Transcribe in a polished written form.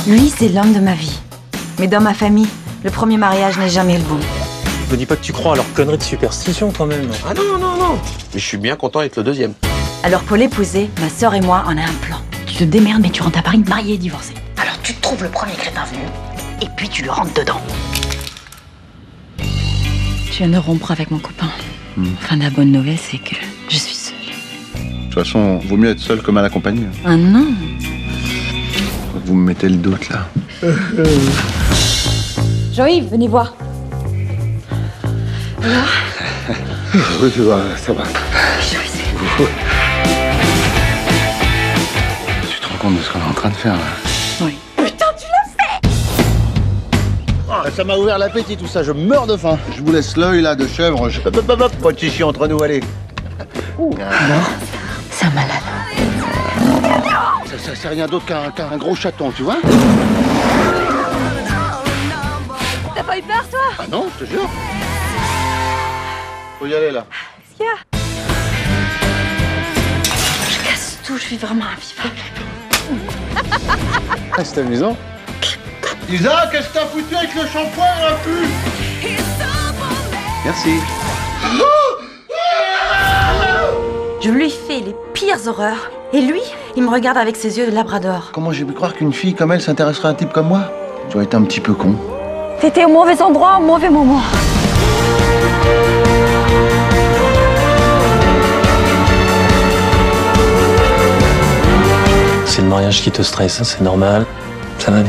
Lui, c'est l'homme de ma vie. Mais dans ma famille, le premier mariage n'est jamais le bon. Me dis pas que tu crois à leurs conneries de superstition quand même. Ah non, non, non. Mais je suis bien content avec le deuxième. Alors pour l'épouser, ma sœur et moi, on a un plan. Tu te démerdes, mais tu rentres à Paris marié et divorcé. Alors tu trouves le premier crétin venu, et puis tu le rentres dedans. Je viens de rompre avec mon copain. Enfin, la bonne nouvelle, c'est que je suis seule. De toute façon, vaut mieux être seul que mal accompagné. Ah non. Vous me mettez le doute, là. Jean-Yves, venez voir. Alors? Oui, ça va. Tu te rends compte de ce qu'on est en train de faire, là? Oui. Ah, ça m'a ouvert l'appétit, tout ça. Je meurs de faim. Je vous laisse l'œil, là, de chèvre. Pas de chichi entre nous, allez. C'est un malade. Ça c'est rien d'autre qu'un gros chaton, tu vois? T'as pas eu peur, toi? Ah non, je te jure. Faut y aller, là. Qu'est-ce qu'il y a? Je casse tout, je suis vraiment invivable. Ah, c'est amusant. Isa, qu'est-ce que t'as foutu avec le shampoing, là, plus? Merci. Je lui fais les pires horreurs. Et lui, il me regarde avec ses yeux de labrador. Comment j'ai pu croire qu'une fille comme elle s'intéresserait à un type comme moi? Tu dois être un petit peu con. T'étais au mauvais endroit, au mauvais moment. C'est le mariage qui te stresse, c'est normal. Ça va aller.